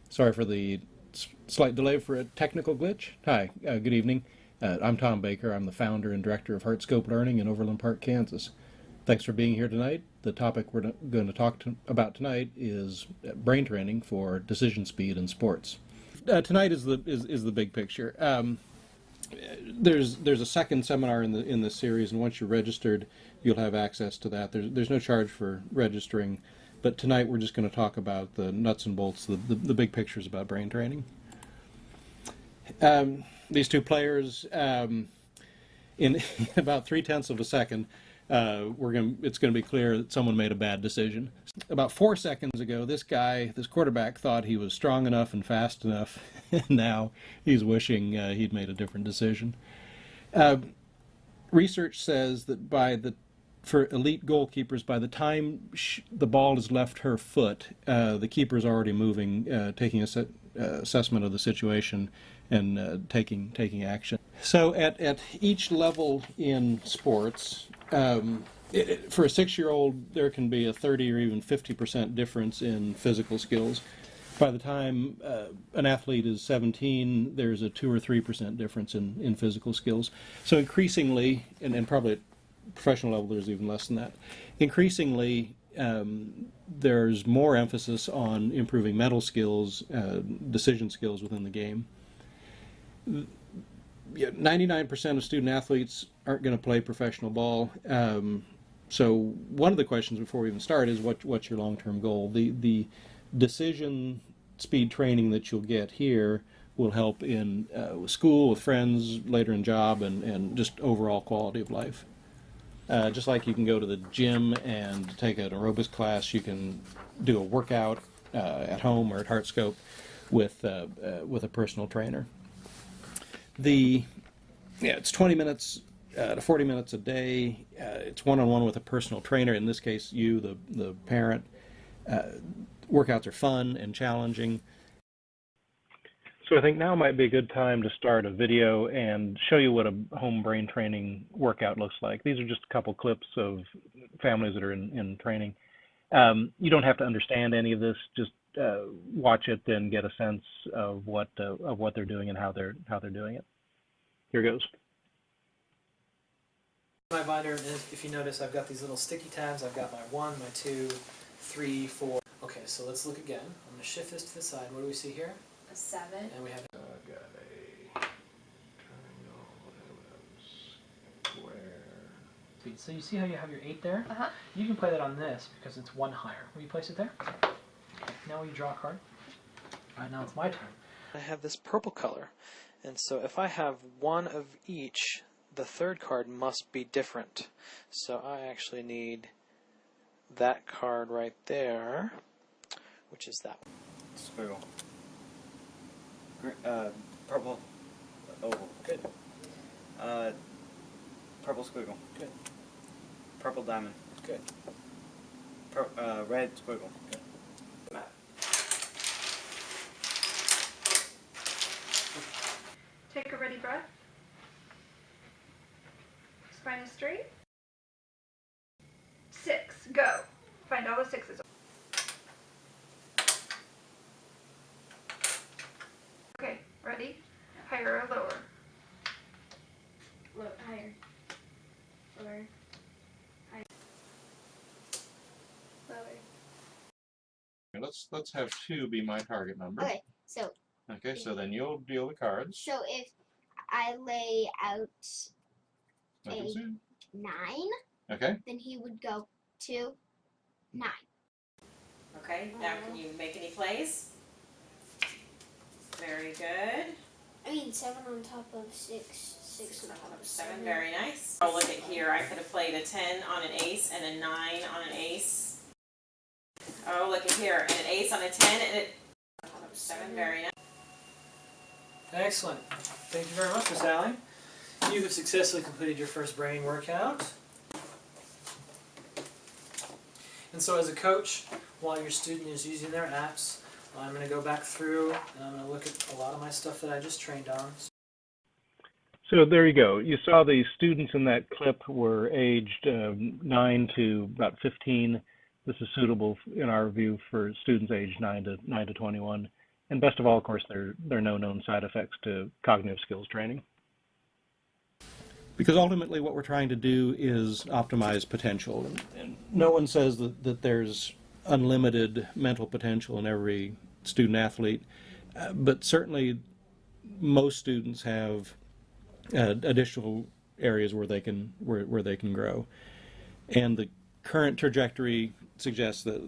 Sorry for the slight delay for a technical glitch. Hi, good evening. I'm Tom Baker. I'm the founder and director of HeartScope Learning in Overland Park, Kansas. Thanks for being here tonight. The topic we're going to talk about tonight is brain training for decision speed in sports. Tonight is the big picture. There's a second seminar in this series, and once you're registered, you'll have access to that. There's no charge for registering, but tonight we're just going to talk about the nuts and bolts, the big pictures about brain training. These two players, in about 0.3 of a second, it's going to be clear that someone made a bad decision. About 4 seconds ago, this quarterback, thought he was strong enough and fast enough, and now he's wishing he'd made a different decision. Research says that for elite goalkeepers, by the time the ball has left her foot, the keeper's already moving, taking assessment of the situation and taking action. So at each level in sports, for a 6-year-old, there can be a 30 or even 50% difference in physical skills. By the time an athlete is 17, there's a 2 or 3% difference in physical skills. So increasingly, and probably at professional level, there's even less than that. Increasingly, there's more emphasis on improving mental skills, decision skills within the game. 99% of student athletes aren't going to play professional ball. So one of the questions before we even start is what's your long-term goal? The decision speed training that you'll get here will help in school, with friends, later in job, and just overall quality of life. Just like you can go to the gym and take an aerobics class, you can do a workout at home or at HeartScope with a personal trainer. It's 20 minutes to 40 minutes a day. It's one-on-one with a personal trainer. In this case, you, the parent. Workouts are fun and challenging. So I think now might be a good time to start a video and show you what a home brain training workout looks like. These are just a couple clips of families that are in training. You don't have to understand any of this. Just watch it and get a sense of what they're doing and how they're doing it. Here goes. My binder, and if you notice, I've got these little sticky tabs. I've got my 1, my 2, 3, 4. Okay, so let's look again. I'm going to shift this to the side. What do we see here? A 7. And we have Got a triangle and a square. So you see how you have your 8 there? Uh-huh. You can play that on this because it's 1 higher. Will you place it there? Okay. Now will you draw a card? All right, now it's my turn. I have this purple color, and so if I have 1 of each, the third card must be different. So I actually need that card right there, which is that one. Squiggle. Purple oval. Good. Purple squiggle. Good. Purple diamond. Good. Red squiggle. Good. Take a ready breath. Spine is straight. 6. Go. Find all the 6s. Okay, ready? Higher or lower? Higher. Lower. Higher. Lower. Let's have 2 be my target number. Okay, so Okay, so then you'll deal the cards. so if I lay out Like this here. 9, Okay. then he would go 2, 9. Okay, now can you make any plays? Very good. I mean 7 on top of 6, 6 on top of 7, very nice. Oh, look at here, I could have played a 10 on an ace and a 9 on an ace. Oh, look at here, and an ace on a 10 and a 7, very nice. Excellent. Thank you very much, Miss Allie. You have successfully completed your first brain workout. And so as a coach, while your student is using their apps, I'm going to go back through and I'm going to look at a lot of my stuff that I just trained on. So there you go. You saw the students in that clip were aged 9 to about 15. This is suitable, in our view, for students aged 9 to 21. And best of all, of course, there are no known side effects to cognitive skills training. Because ultimately what we're trying to do is optimize potential. And no one says that there's unlimited mental potential in every student athlete, but certainly most students have additional areas where they can grow. And the current trajectory suggests that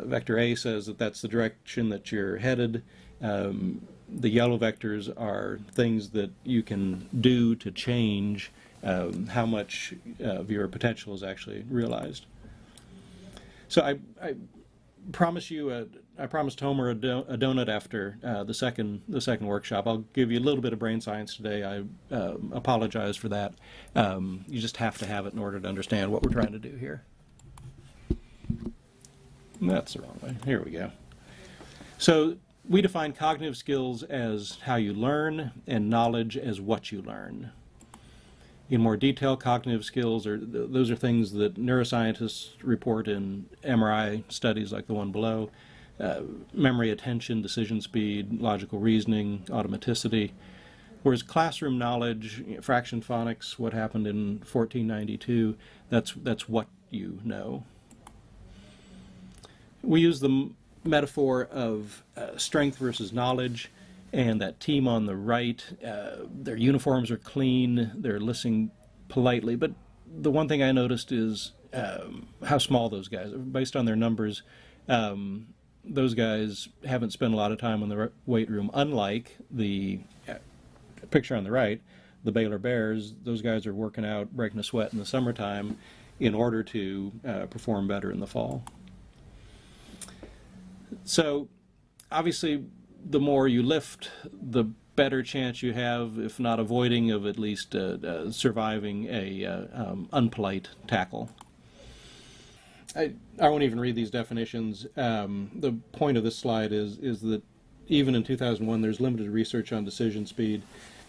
vector A says that that's the direction that you're headed. The yellow vectors are things that you can do to change how much of your potential is actually realized. So I promise you, I promised Homer a donut after the second workshop. I'll give you a little bit of brain science today. I apologize for that. You just have to have it in order to understand what we're trying to do here. That's the wrong way. Here we go. So we define cognitive skills as how you learn and knowledge as what you learn. In more detail, cognitive skills those are things that neuroscientists report in MRI studies like the one below. Memory, attention, decision speed, logical reasoning, automaticity. Whereas classroom knowledge, fraction phonics, what happened in 1492, that's what you know. We use the metaphor of strength versus knowledge, and that team on the right, their uniforms are clean, they're listening politely, but the one thing I noticed is how small those guys are. Based on their numbers, those guys haven't spent a lot of time in the weight room, unlike the picture on the right, the Baylor Bears. Those guys are working out, breaking a sweat in the summertime in order to perform better in the fall. So obviously the more you lift, the better chance you have, if not avoiding, of at least surviving a unpolite tackle. I won't even read these definitions. The point of this slide is that even in 2001 there's limited research on decision speed.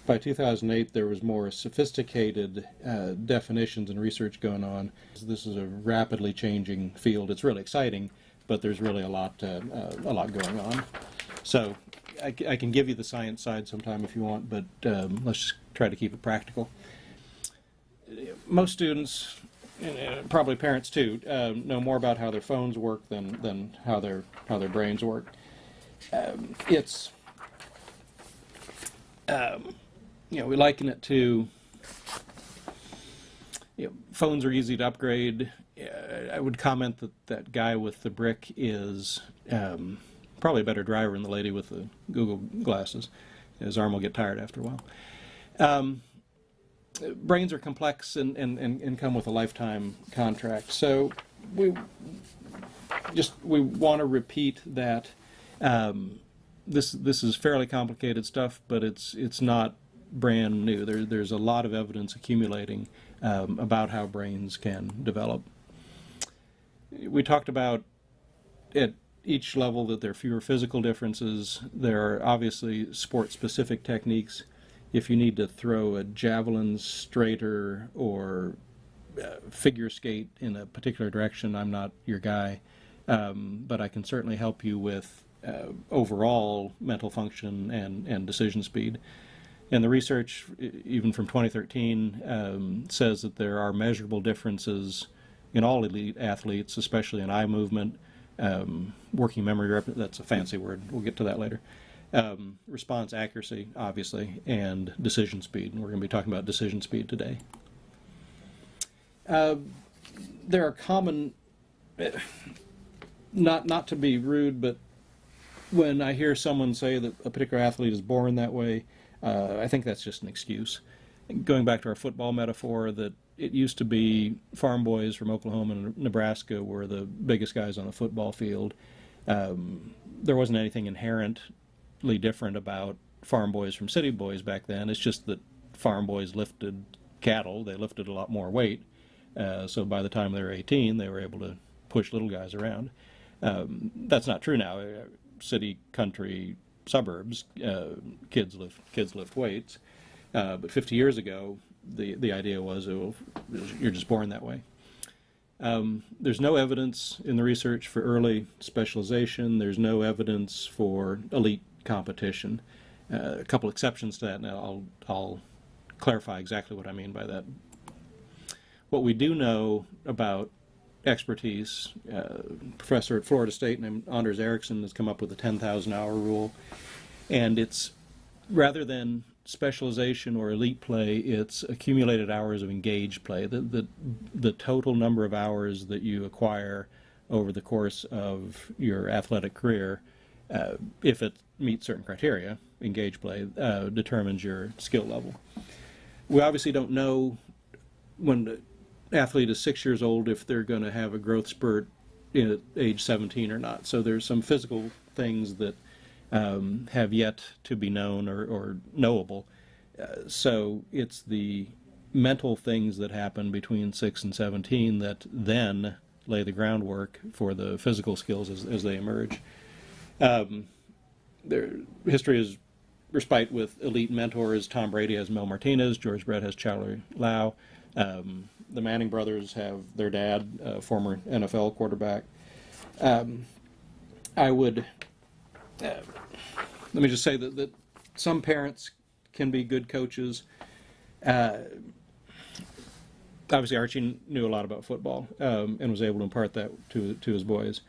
By 2008 there was more sophisticated definitions and research going on. This is a rapidly changing field. It's really exciting, but there's really a lot going on. So I can give you the science side sometime if you want, but let's just try to keep it practical. Most students, and probably parents too, know more about how their phones work than how their brains work. It's we liken it to phones are easy to upgrade. I would comment that guy with the brick is probably a better driver than the lady with the Google glasses. His arm will get tired after a while. Brains are complex and come with a lifetime contract. So we want to repeat that this is fairly complicated stuff, but it's not brand new. There's a lot of evidence accumulating about how brains can develop. We talked about at each level that there are fewer physical differences. There are obviously sport-specific techniques. If you need to throw a javelin straighter or figure skate in a particular direction, I'm not your guy, but I can certainly help you with overall mental function and decision speed. And the research, even from 2013, says that there are measurable differences in all elite athletes, especially in eye movement, working memory, that's a fancy word, we'll get to that later, response accuracy, obviously, and decision speed. And we're going to be talking about decision speed today. There are common, not to be rude, but when I hear someone say that a particular athlete is born that way, I think that's just an excuse. Going back to our football metaphor, that it used to be farm boys from Oklahoma and Nebraska were the biggest guys on the football field. There wasn't anything inherently different about farm boys from city boys back then. It's just that farm boys lifted cattle. They lifted a lot more weight. So by the time they were 18, they were able to push little guys around. That's not true now. City, country, suburbs, kids lift weights. But 50 years ago, the idea was, you're just born that way. There's no evidence in the research for early specialization. There's no evidence for elite competition. A couple exceptions to that, and I'll clarify exactly what I mean by that. What we do know about expertise, a professor at Florida State named Anders Ericsson has come up with a 10,000-hour rule, and it's rather than specialization or elite play, it's accumulated hours of engaged play. The total number of hours that you acquire over the course of your athletic career, if it meets certain criteria, engaged play, determines your skill level. We obviously don't know when the athlete is 6 years old if they're going to have a growth spurt at age 17 or not. So there's some physical things that have yet to be known or knowable. So it's the mental things that happen between 6 and 17 that then lay the groundwork for the physical skills as they emerge. Their history is respite with elite mentors. Tom Brady has Mel Martinez, George Brett has Charlie Lau. The Manning brothers have their dad, former NFL quarterback. I would, let me just say that some parents can be good coaches. Obviously, Archie knew a lot about football and was able to impart that to his boys.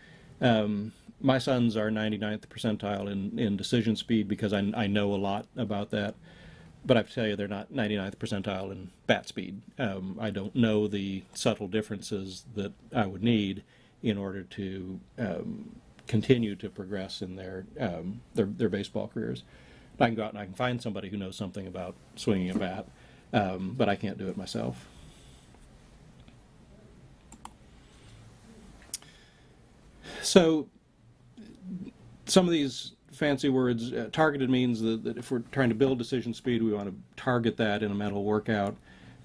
My sons are 99th percentile in decision speed because I know a lot about that. But I have to tell you, they're not 99th percentile in bat speed. I don't know the subtle differences that I would need in order to continue to progress in their baseball careers. I can go out and I can find somebody who knows something about swinging a bat, but I can't do it myself. So some of these fancy words, targeted means that if we're trying to build decision speed, we want to target that in a mental workout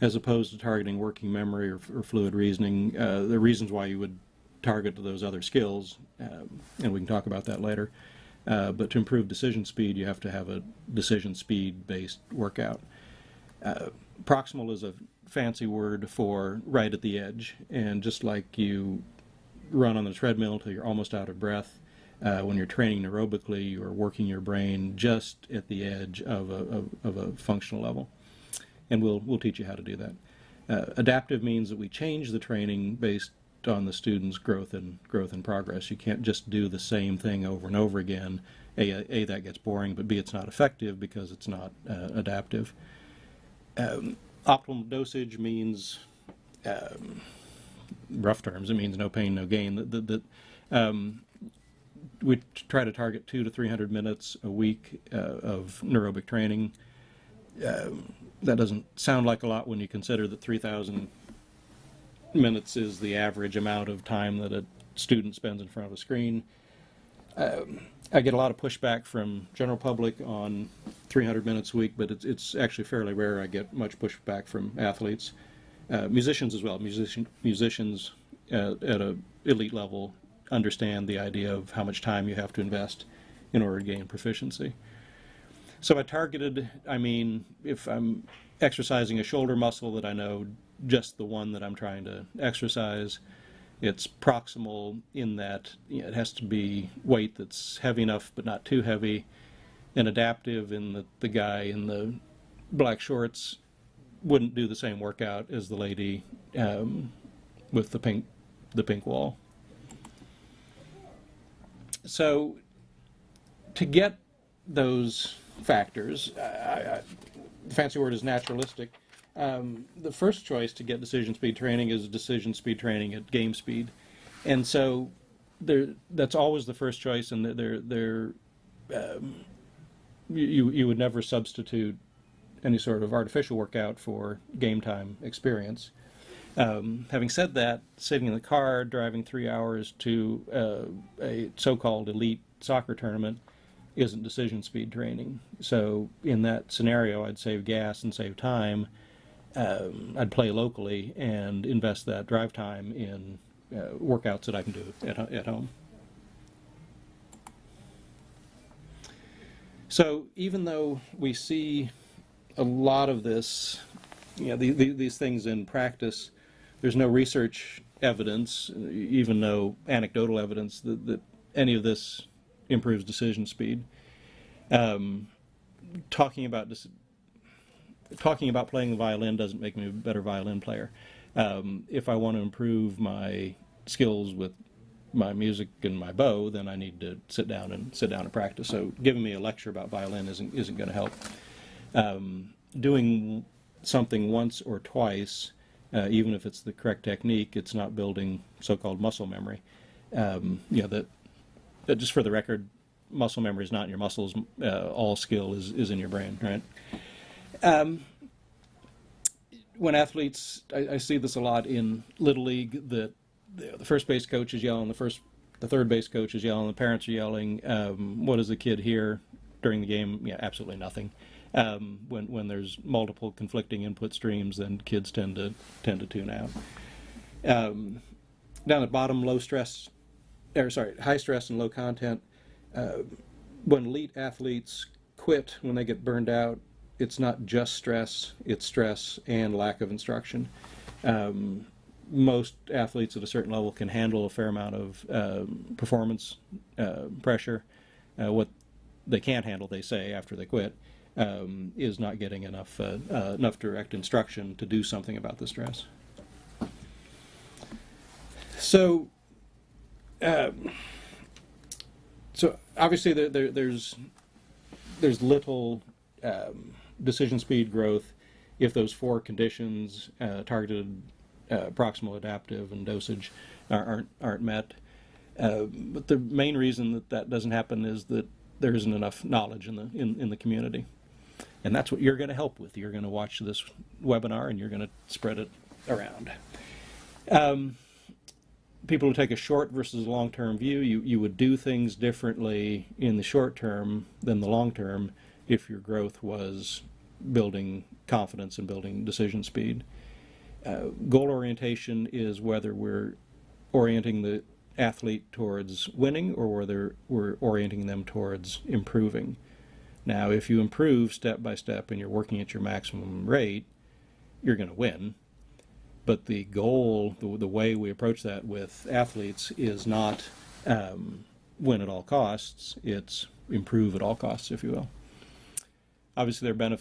as opposed to targeting working memory or fluid reasoning. The reasons why you would target those other skills, and we can talk about that later. But to improve decision speed, you have to have a decision speed-based workout. Proximal is a fancy word for right at the edge, and just like you run on the treadmill until you're almost out of breath, when you're training aerobically, you're working your brain just at the edge of a functional level, and we'll teach you how to do that. Adaptive means that we change the training based on the student's growth and progress. You can't just do the same thing over and over again. A, that gets boring, but B, it's not effective because it's not adaptive. Optimal dosage means, rough terms, it means no pain, no gain. We try to target 200 to 300 minutes a week of neurobic training. That doesn't sound like a lot when you consider that 3,000 minutes is the average amount of time that a student spends in front of a screen. I get a lot of pushback from general public on 300 minutes a week, but it's actually fairly rare I get much pushback from athletes. Musicians as well. Musicians at an elite level understand the idea of how much time you have to invest in order to gain proficiency. So by targeted, I mean if I'm exercising a shoulder muscle that I know just the one that I'm trying to exercise, it's proximal in that it has to be weight that's heavy enough but not too heavy, and adaptive in that the guy in the black shorts wouldn't do the same workout as the lady with the pink wall. So to get those factors, the fancy word is naturalistic. The first choice to get decision speed training is decision speed training at game speed, and so that's always the first choice. And you would never substitute any sort of artificial workout for game time experience. Having said that, sitting in the car, driving 3 hours to a so-called elite soccer tournament isn't decision speed training. So in that scenario, I'd save gas and save time. I'd play locally and invest that drive time in workouts that I can do at home. So even though we see a lot of this, these things in practice, there's no research evidence, even no anecdotal evidence that any of this improves decision speed. Um, talking about this, talking about playing the violin doesn't make me a better violin player. If I want to improve my skills with my music and my bow, then I need to sit down and practice. So giving me a lecture about violin isn't going to help. Doing something once or twice, even if it's the correct technique, it's not building so-called muscle memory. That just for the record, muscle memory is not in your muscles. All skill is in your brain, right? When athletes, I see this a lot in Little League, that the first base coach is yelling, the third base coach is yelling, the parents are yelling. What does the kid hear during the game? Yeah, absolutely nothing. When there's multiple conflicting input streams, then kids tend to tune out. Down at bottom, high stress and low content. When elite athletes quit, when they get burned out, it's not just stress, it's stress and lack of instruction. Most athletes at a certain level can handle a fair amount of performance pressure. What they can't handle, they say, after they quit, is not getting enough direct instruction to do something about the stress. So obviously there's little decision speed growth if those four conditions, targeted, proximal, adaptive, and dosage, aren't met. But the main reason that doesn't happen is that there isn't enough knowledge in the community, and that's what you're going to help with. You're going to watch this webinar and you're going to spread it around. People who take a short versus long-term view, you would do things differently in the short term than the long term if your growth was building confidence and building decision speed. Goal orientation is whether we're orienting the athlete towards winning or whether we're orienting them towards improving. Now, if you improve step by step and you're working at your maximum rate, you're going to win. But the goal, the way we approach that with athletes is not win at all costs, it's improve at all costs, if you will. Obviously, there are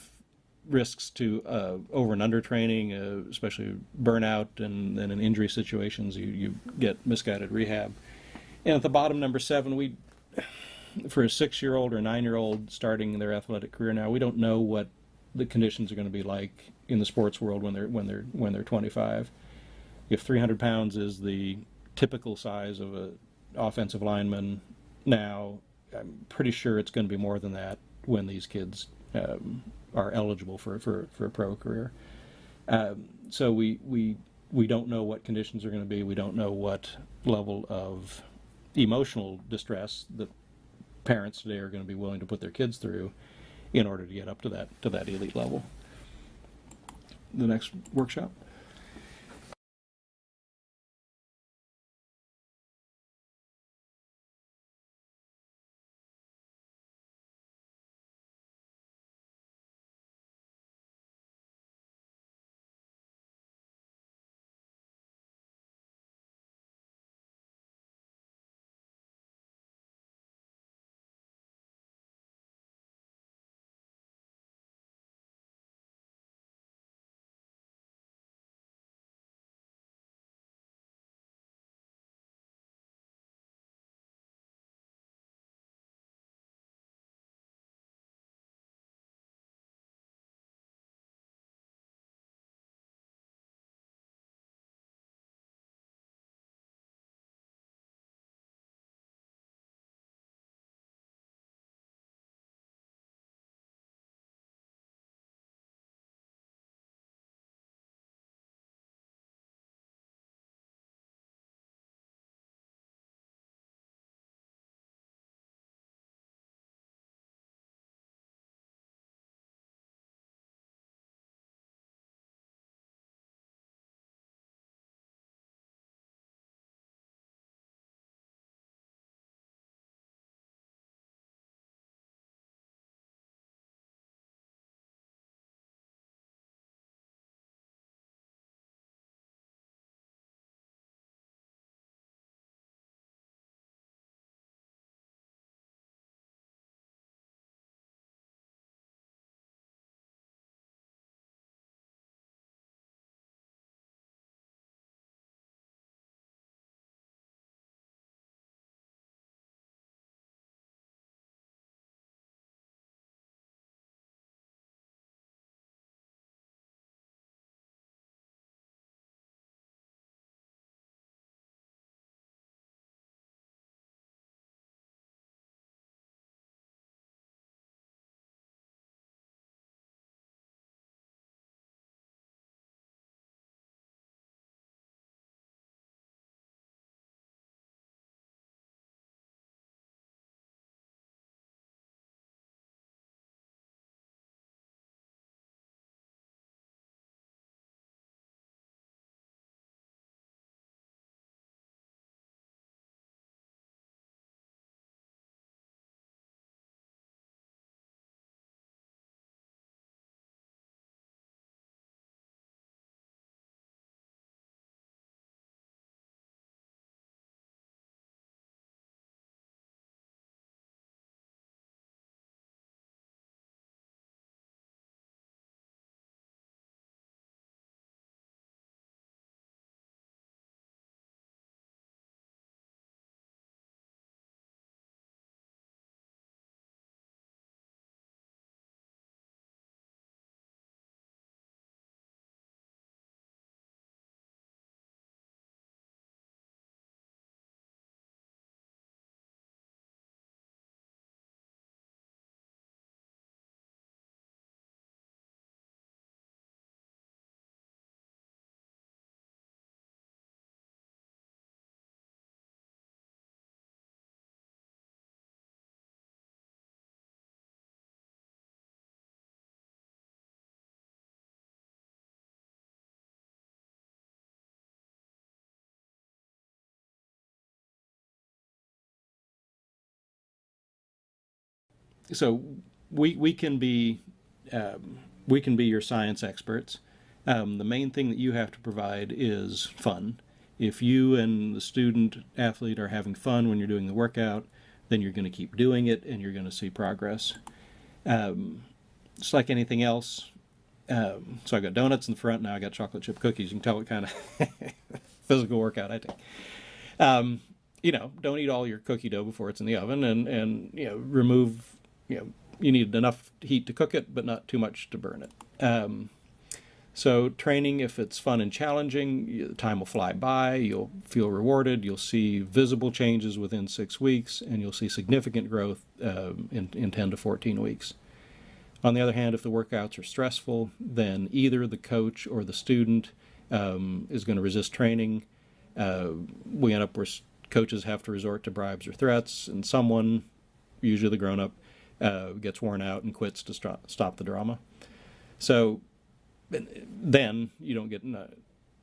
risks to over and under training, especially burnout, and then in injury situations, you get misguided rehab. And at the bottom, number 7, for a 6-year-old or 9-year-old starting their athletic career now, we don't know what the conditions are going to be like in the sports world when they're 25. If 300 pounds is the typical size of an offensive lineman now, I'm pretty sure it's going to be more than that when these kids are eligible for a pro career. So we don't know what conditions are going to be. We don't know what level of emotional distress that parents today are going to be willing to put their kids through in order to get up to that elite level. The next workshop. so we can be your science experts. The main thing that you have to provide is fun. If you and the student athlete are having fun when you're doing the workout, then you're going to keep doing it and you're going to see progress. It's like anything else. So I got donuts in the front, now I got chocolate chip cookies. You can tell what kind of physical workout I take. Don't eat all your cookie dough before it's in the oven, and remove, you need enough heat to cook it, but not too much to burn it. So training, if it's fun and challenging, time will fly by, you'll feel rewarded, you'll see visible changes within 6 weeks, and you'll see significant growth in 10 to 14 weeks. On the other hand, if the workouts are stressful, then either the coach or the student is going to resist training. We end up where coaches have to resort to bribes or threats, and someone, usually the grown-up, gets worn out and quits to stop the drama. So then you don't get, not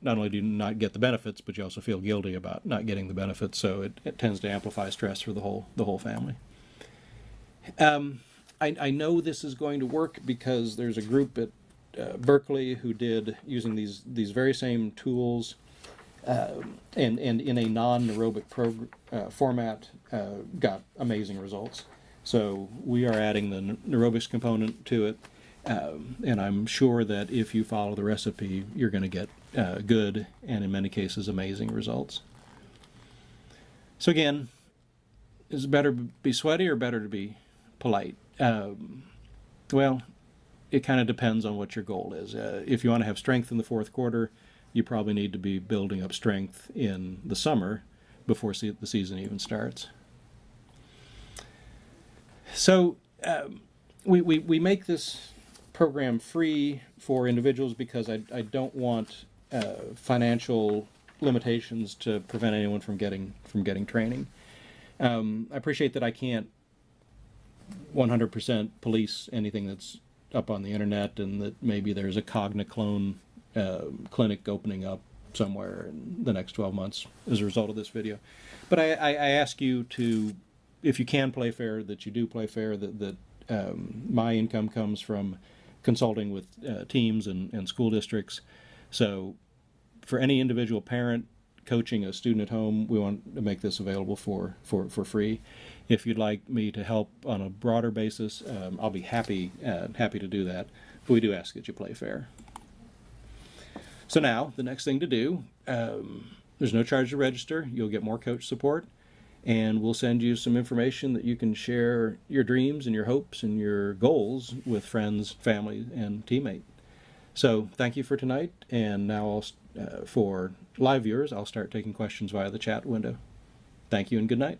only do you not get the benefits, but you also feel guilty about not getting the benefits, so it tends to amplify stress for the whole family. I know this is going to work because there's a group at Berkeley who did, using these very same tools and in a non-aerobic format, got amazing results. So we are adding the aerobics component to it, and I'm sure that if you follow the recipe, you're going to get good and in many cases amazing results. So again, is it better to be sweaty or better to be polite? Well, it kind of depends on what your goal is. If you want to have strength in the fourth quarter, you probably need to be building up strength in the summer before the season even starts. So we make this program free for individuals because I don't want financial limitations to prevent anyone from getting training. I appreciate that I can't 100% police anything that's up on the internet, and that maybe there's a Cognizone clinic opening up somewhere in the next 12 months as a result of this video. But I ask you to, if you can play fair, that you do play fair, that my income comes from consulting with teams and school districts. So for any individual parent coaching a student at home, we want to make this available for free. If you'd like me to help on a broader basis, I'll be happy to do that. But we do ask that you play fair. So now, the next thing to do, there's no charge to register. You'll get more coach support, and we'll send you some information that you can share your dreams and your hopes and your goals with friends, family, and teammates. So thank you for tonight, and now for live viewers, I'll start taking questions via the chat window. Thank you and good night.